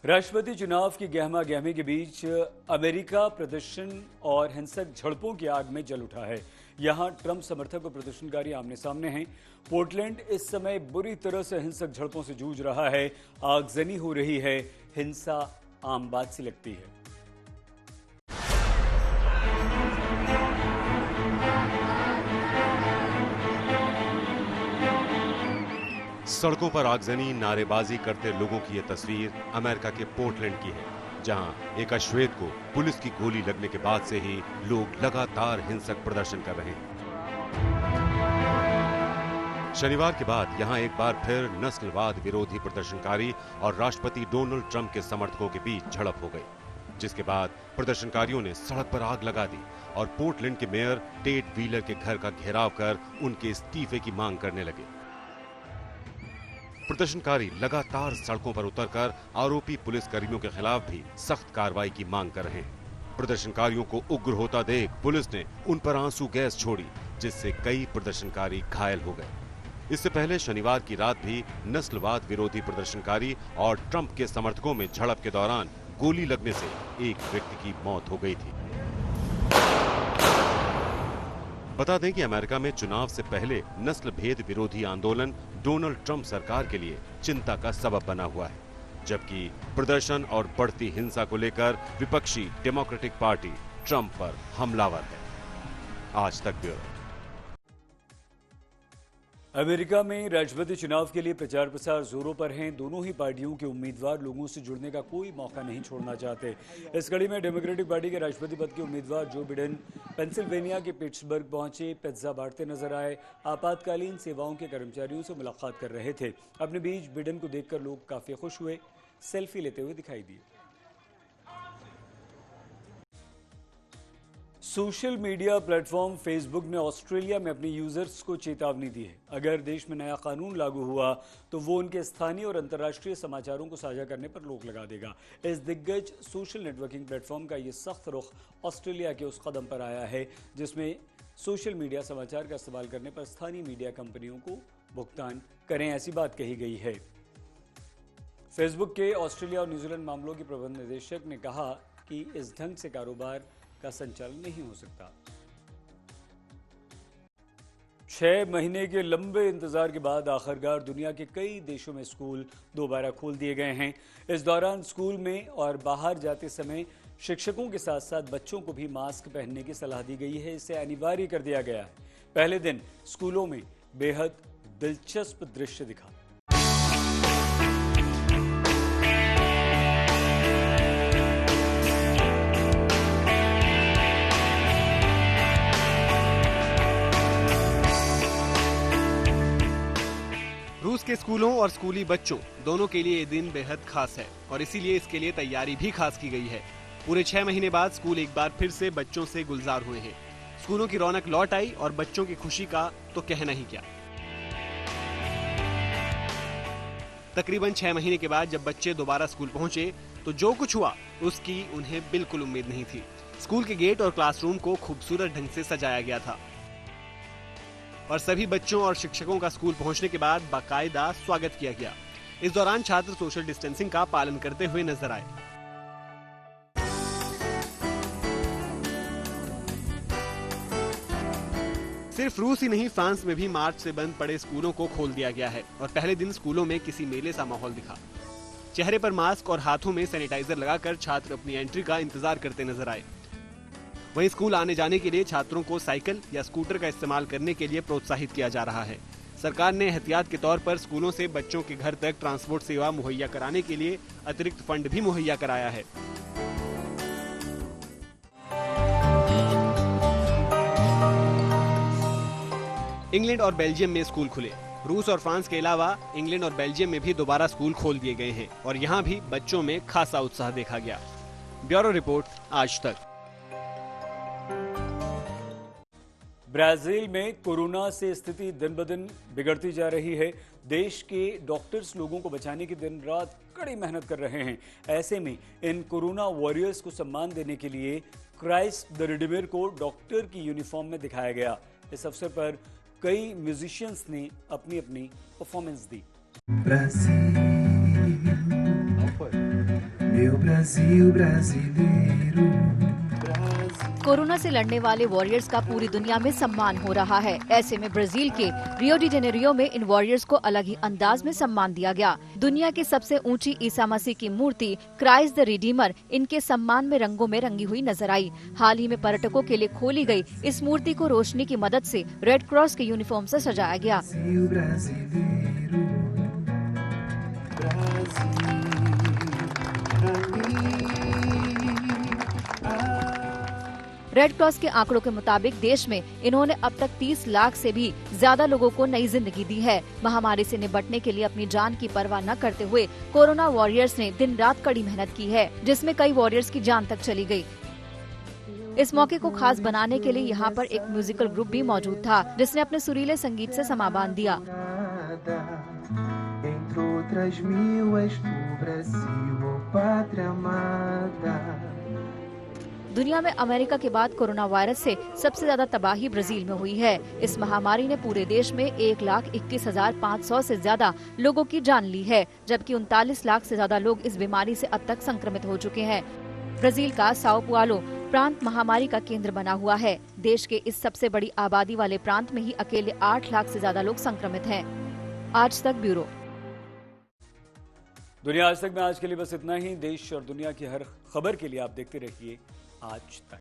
राष्ट्रपति चुनाव की गहमा गहमी के बीच अमेरिका प्रदर्शन और हिंसक झड़पों की आग में जल उठा है। यहां ट्रंप समर्थक और प्रदर्शनकारी आमने सामने हैं। पोर्टलैंड इस समय बुरी तरह से हिंसक झड़पों से जूझ रहा है। आगजनी हो रही है। हिंसा आम बात सी लगती है। सड़कों पर आगजनी, नारेबाजी करते लोगों की यह तस्वीर अमेरिका के पोर्टलैंड की है, जहां एक अश्वेत को पुलिस की गोली लगने के बाद से ही लोग लगातार हिंसक प्रदर्शन कर रहे हैं। शनिवार के बाद यहां एक बार फिर नस्लवाद विरोधी प्रदर्शनकारी और राष्ट्रपति डोनाल्ड ट्रंप के समर्थकों के बीच झड़प हो गई, जिसके बाद प्रदर्शनकारियों ने सड़क पर आग लगा दी और पोर्टलैंड के मेयर टेड व्हीलर के घर का घेराव कर उनके इस्तीफे की मांग करने लगे। प्रदर्शनकारी लगातार सड़कों पर उतरकर आरोपी पुलिसकर्मियों के खिलाफ भी सख्त कार्रवाई की मांग कर रहे हैं। प्रदर्शनकारियों को उग्र होता देख पुलिस ने उन पर आंसू गैस छोड़ी, जिससे कई प्रदर्शनकारी घायल हो गए। इससे पहले शनिवार की रात भी नस्लवाद विरोधी प्रदर्शनकारी और ट्रंप के समर्थकों में झड़प के दौरान गोली लगने से एक व्यक्ति की मौत हो गई थी। बता दें कि अमेरिका में चुनाव से पहले नस्ल भेद विरोधी आंदोलन डोनाल्ड ट्रंप सरकार के लिए चिंता का सबब बना हुआ है, जबकि प्रदर्शन और बढ़ती हिंसा को लेकर विपक्षी डेमोक्रेटिक पार्टी ट्रंप पर हमलावर है। आज तक ब्यूरो। अमेरिका में राष्ट्रपति चुनाव के लिए प्रचार प्रसार जोरों पर हैं। दोनों ही पार्टियों के उम्मीदवार लोगों से जुड़ने का कोई मौका नहीं छोड़ना चाहते। इस कड़ी में डेमोक्रेटिक पार्टी के राष्ट्रपति पद के उम्मीदवार जो बिडेन पेंसिल्वेनिया के पिट्सबर्ग पहुंचे, पिज्जा बांटते नजर आए, आपातकालीन सेवाओं के कर्मचारियों से मुलाकात कर रहे थे। अपने बीच बिडेन को देखकर लोग काफी खुश हुए, सेल्फी लेते हुए दिखाई दिए। सोशल मीडिया प्लेटफॉर्म फेसबुक ने ऑस्ट्रेलिया में अपने यूजर्स को चेतावनी दी है। अगर देश में नया कानून लागू हुआ तो वो उनके स्थानीय और अंतर्राष्ट्रीय समाचारों को साझा करने पर रोक लगा देगा। इस दिग्गज सोशल नेटवर्किंग प्लेटफॉर्म का ये सख्त रुख ऑस्ट्रेलिया के उस कदम पर आया है जिसमें सोशल मीडिया समाचार का इस्तेमाल करने पर स्थानीय मीडिया कंपनियों को भुगतान करें, ऐसी बात कही गई है। फेसबुक के ऑस्ट्रेलिया और न्यूजीलैंड मामलों के प्रबंध निदेशक ने कहा कि इस ढंग से कारोबार का संचालन नहीं हो सकता। 6 महीने के लंबे इंतजार के बाद आखिरकार दुनिया के कई देशों में स्कूल दोबारा खोल दिए गए हैं। इस दौरान स्कूल में और बाहर जाते समय शिक्षकों के साथ साथ बच्चों को भी मास्क पहनने की सलाह दी गई है। इसे अनिवार्य कर दिया गया है। पहले दिन स्कूलों में बेहद दिलचस्प दृश्य दिखा। रूस के स्कूलों और स्कूली बच्चों दोनों के लिए ये दिन बेहद खास है और इसीलिए इसके लिए तैयारी भी खास की गई है। पूरे 6 महीने बाद स्कूल एक बार फिर से बच्चों से गुलजार हुए हैं। स्कूलों की रौनक लौट आई और बच्चों की खुशी का तो कहना ही क्या। तकरीबन 6 महीने के बाद जब बच्चे दोबारा स्कूल पहुंचे तो जो कुछ हुआ उसकी उन्हें बिल्कुल उम्मीद नहीं थी। स्कूल के गेट और क्लासरूम को खूबसूरत ढंग से सजाया गया था और सभी बच्चों और शिक्षकों का स्कूल पहुंचने के बाद बाकायदा स्वागत किया गया। इस दौरान छात्र सोशल डिस्टेंसिंग का पालन करते हुए नजर आए। सिर्फ रूस ही नहीं, फ्रांस में भी मार्च से बंद पड़े स्कूलों को खोल दिया गया है और पहले दिन स्कूलों में किसी मेले सा माहौल दिखा। चेहरे पर मास्क और हाथों में सैनिटाइजर लगाकर छात्र अपनी एंट्री का इंतजार करते नजर आए। वहीं स्कूल आने जाने के लिए छात्रों को साइकिल या स्कूटर का इस्तेमाल करने के लिए प्रोत्साहित किया जा रहा है। सरकार ने एहतियात के तौर पर स्कूलों से बच्चों के घर तक ट्रांसपोर्ट सेवा मुहैया कराने के लिए अतिरिक्त फंड भी मुहैया कराया है। इंग्लैंड और बेल्जियम में स्कूल खुले। रूस और फ्रांस के अलावा इंग्लैंड और बेल्जियम में भी दोबारा स्कूल खोल दिए गए हैं और यहाँ भी बच्चों में खासा उत्साह देखा गया। ब्यूरो रिपोर्ट, आज तक। ब्राजील में कोरोना से स्थिति दिन ब दिन बिगड़ती जा रही है। देश के डॉक्टर्स लोगों को बचाने की दिन रात कड़ी मेहनत कर रहे हैं। ऐसे में इन कोरोना वॉरियर्स को सम्मान देने के लिए क्राइस्ट द रिडीमर को डॉक्टर की यूनिफॉर्म में दिखाया गया। इस अवसर पर कई म्यूजिशियंस ने अपनी अपनी परफॉर्मेंस दी। meu Brasil brasileiro. कोरोना से लड़ने वाले वॉरियर्स का पूरी दुनिया में सम्मान हो रहा है। ऐसे में ब्राजील के रियो डी जेनेरियो में इन वॉरियर्स को अलग ही अंदाज में सम्मान दिया गया। दुनिया की सबसे ऊंची ईसा मसीह की मूर्ति क्राइस्ट द रिडीमर इनके सम्मान में रंगों में रंगी हुई नजर आई। हाल ही में पर्यटकों के लिए खोली गई इस मूर्ति को रोशनी की मदद से रेड क्रॉस के यूनिफॉर्म से सजाया गया। Brasil brasileiro. रेड क्रॉस के आंकड़ों के मुताबिक देश में इन्होंने अब तक 30 लाख से भी ज्यादा लोगों को नई जिंदगी दी है। महामारी से निपटने के लिए अपनी जान की परवाह न करते हुए कोरोना वॉरियर्स ने दिन रात कड़ी मेहनत की है, जिसमें कई वॉरियर्स की जान तक चली गई। इस मौके को खास बनाने के लिए यहाँ पर एक म्यूजिकल ग्रुप भी मौजूद था, जिसने अपने सुरीले संगीत से समा बांध दिया। Entre outras mil és tu, Brasil, oh pátria amada. दुनिया में अमेरिका के बाद कोरोना वायरस से सबसे ज्यादा तबाही ब्राजील में हुई है। इस महामारी ने पूरे देश में 1,21,500 से ज्यादा लोगों की जान ली है, जबकि 39 लाख से ज्यादा लोग इस बीमारी से अब तक संक्रमित हो चुके हैं। ब्राजील का साओ पाउलो प्रांत महामारी का केंद्र बना हुआ है। देश के इस सबसे बड़ी आबादी वाले प्रांत में ही अकेले 8 लाख से ज्यादा लोग संक्रमित हैं। आज तक ब्यूरो। दुनिया आज तक में आज के लिए बस इतना ही। देश और दुनिया की हर खबर के लिए आप देखते रहिए आज तक।